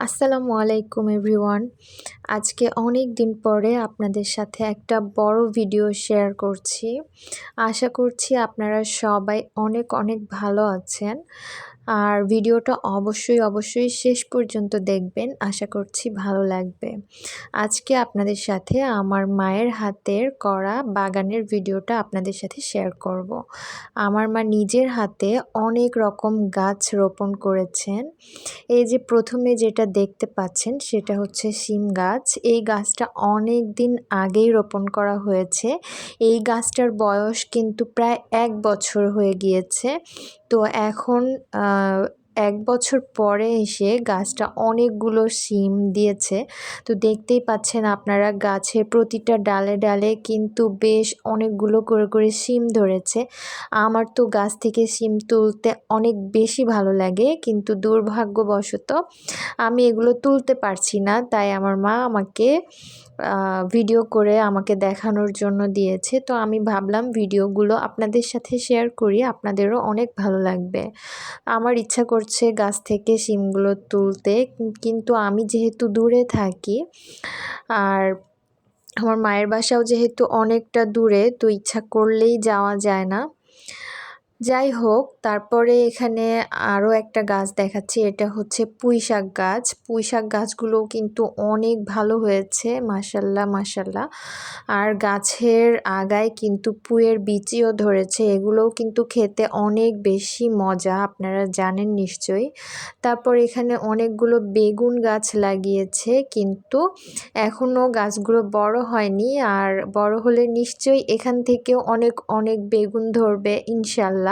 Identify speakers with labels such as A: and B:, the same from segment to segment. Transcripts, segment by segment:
A: আসসালামু আলাইকুম এভরিওয়ান। আজকে অনেক দিন পরে আপনাদের সাথে একটা বড় ভিডিও শেয়ার করছি। আশা করছি আপনারা সবাই অনেক অনেক ভালো আছেন। আর ভিডিওটা অবশ্যই শেষ পর্যন্ত দেখবেন, আশা করছি ভালো লাগবে। আজকে আপনাদের সাথে আমার মায়ের হাতের করা বাগানের ভিডিওটা আপনাদের সাথে শেয়ার করব। আমার মা নিজের হাতে অনেক রকম গাছ রোপণ করেছেন। এই যে প্রথমে যেটা দেখতে পাচ্ছেন সেটা হচ্ছে শিম গাছ। এই গাছটা অনেক দিন আগেই রোপণ করা হয়েছে। এই গাছটার বয়স কিন্তু প্রায় ১ বছর হয়ে গিয়েছে। তো এখন ১ বছর পরে এসে গাছটা অনেকগুলো শিম দিয়েছে। তো দেখতেই পাচ্ছেন আপনারা, গাছের প্রতিটা ডালে ডালে কিন্তু বেশ অনেকগুলো করে শিম ধরেছে। আমার তো গাছ থেকে শিম তুলতে অনেক বেশি ভালো লাগে, কিন্তু দুর্ভাগ্যবশত আমি এগুলো তুলতে পারছি না। তাই আমার মা আমাকে ভিডিও করে আমাকে দেখানোর জন্য দিয়েছে। তো আমি ভাবলাম ভিডিওগুলো আপনাদের সাথে শেয়ার করি, আপনাদেরও অনেক ভালো লাগবে। আমার ইচ্ছা করছে গাছ থেকে শিমগুলো তুলতে, কিন্তু আমি যেহেতু দূরে থাকি আর আমার মায়ের বাসাও যেহেতু অনেকটা দূরে, তো ইচ্ছা করলেই যাওয়া যায় না। যাই হোক, তারপরে এখানে আরও একটা গাছ দেখাচ্ছি। এটা হচ্ছে পুঁইশাক গাছ। পুঁইশাক গাছগুলোও কিন্তু অনেক ভালো হয়েছে, মাশাল্লাহ। আর গাছের আগায় কিন্তু পুঁইয়ের বিচিও ধরেছে। এগুলোও কিন্তু খেতে অনেক বেশি মজা, আপনারা জানেন নিশ্চয়ই। তারপর এখানে অনেকগুলো বেগুন গাছ লাগিয়েছে, কিন্তু এখনও গাছগুলো বড় হয়নি। আর বড় হলে নিশ্চয়ই এখান থেকেও অনেক বেগুন ধরবে ইনশাল্লাহ।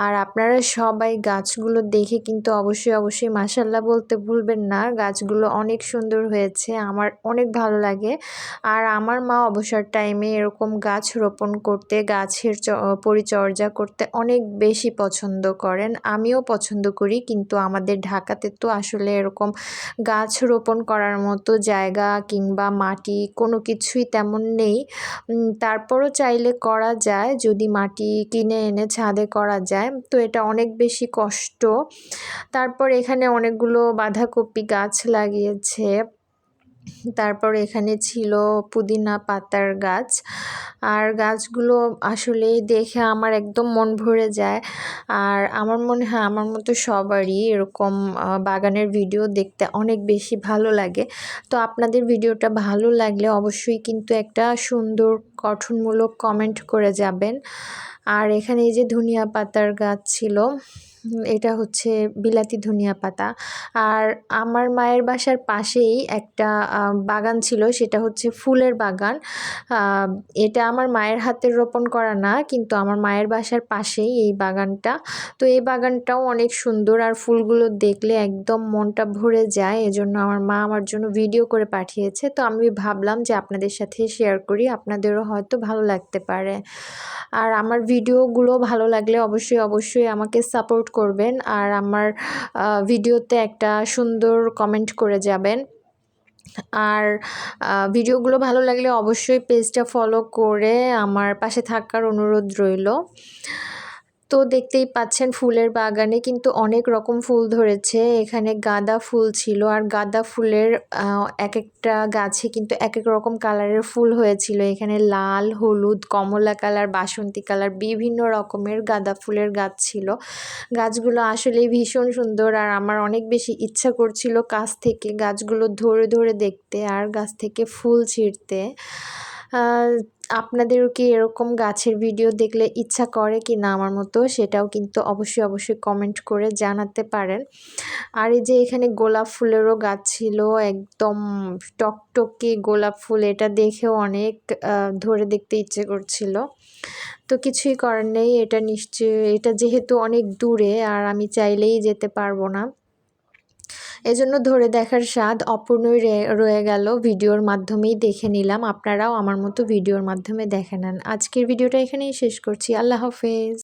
A: আর আপনারা সবাই গাছগুলো দেখে কিন্তু অবশ্যই মাশাল্লাহ বলতে ভুলবেন না। গাছগুলো অনেক সুন্দর হয়েছে, আমার অনেক ভালো লাগে। আর আমার মা অবসর টাইমে এরকম গাছ রোপণ করতে, গাছের পরিচর্যা করতে অনেক বেশি পছন্দ করেন। আমিও পছন্দ করি, কিন্তু আমাদের ঢাকাতে তো আসলে এরকম গাছ রোপণ করার মতো জায়গা কিংবা মাটি কোনো কিছুই তেমন নেই। তারপরও চাইলে করা যায়, যদি মাটি কিনে এনে ছাদে করা যায়। তো এটা অনেক বেশি কষ্ট। তারপর এখানে অনেকগুলো বাঁধাকপি গাছ লাগিয়েছে। তারপর এখানে ছিল পুদিনা পাতার গাছ। আর গাছগুলো আসলে দেখে আমার একদম মন ভরে যায়। আর আমার মনে হয় আমার মতো সবারই এরকম বাগানের ভিডিও দেখতে অনেক বেশি ভালো লাগে। তো আপনাদের ভিডিওটা ভালো লাগলে অবশ্যই কিন্তু একটা সুন্দর গঠনমূলক কমেন্ট করে যাবেন। আর এখানে এই যে ধনিয়া পাতার গাছ ছিল, এটা হচ্ছে বিলাতি ধনিয়া পাতা। আর আমার মায়ের বাসার পাশেই একটা বাগান ছিল, সেটা হচ্ছে ফুলের বাগান। এটা আমার মায়ের হাতের রোপণ করা না, কিন্তু আমার মায়ের বাসার পাশেই এই বাগানটা। তো এই বাগানটাও অনেক সুন্দর, আর ফুলগুলো দেখলে একদম মনটা ভরে যায়। এজন্য আমার মা আমার জন্য ভিডিও করে পাঠিয়েছে। তো আমি ভাবলাম যে আপনাদের সাথে শেয়ার করি, আপনাদেরও হয়তো ভালো লাগতে পারে। আর আমার ভিডিওগুলো ভালো লাগলে অবশ্যই আমাকে সাপোর্ট করবেন। আর আমার ভিডিওতে একটা সুন্দর কমেন্ট করে যাবেন। আর ভিডিওগুলো ভালো লাগলে অবশ্যই পেজটা ফলো করে আমার পাশে থাকার অনুরোধ রইল। তো দেখতেই পাচ্ছেন ফুলের বাগানে কিন্তু অনেক রকম ফুল ধরেছে। এখানে গাঁদা ফুল ছিল, আর গাঁদা ফুলের এক একটা গাছে কিন্তু এক এক রকম কালারের ফুল হয়েছিল। এখানে লাল, হলুদ, কমলা কালার, বাসন্তী কালার, বিভিন্ন রকমের গাঁদা ফুলের গাছ ছিল। গাছগুলো আসলেই ভীষণ সুন্দর, আর আমার অনেক বেশি ইচ্ছা করছিল কাছ থেকে গাছগুলো ধরে দেখতে আর গাছ থেকে ফুল ছিঁড়তে। আপনাদেরও কি এরকম গাছের ভিডিও দেখলে ইচ্ছা করে কি না আমার মতো, সেটাও কিন্তু অবশ্যই কমেন্ট করে জানাতে পারেন। আর এই যে এখানে গোলাপ ফুলেরও গাছ ছিল, একদম টকটকে গোলাপ ফুল। এটা দেখেও অনেক ধরে দেখতে ইচ্ছে করছিল। তো কিছুই করার নেই, এটা যেহেতু অনেক দূরে আর আমি চাইলেই যেতে পারবো না, এজন্য ধরে দেখার স্বাদ অপূর্ণই রয়ে গেল। ভিডিওর মাধ্যমেই দেখে নিলাম, আপনারাও আমার মতো ভিডিওর মাধ্যমে দেখে নেন। আজকের ভিডিওটা এখানেই শেষ করছি। আল্লাহ হাফেজ।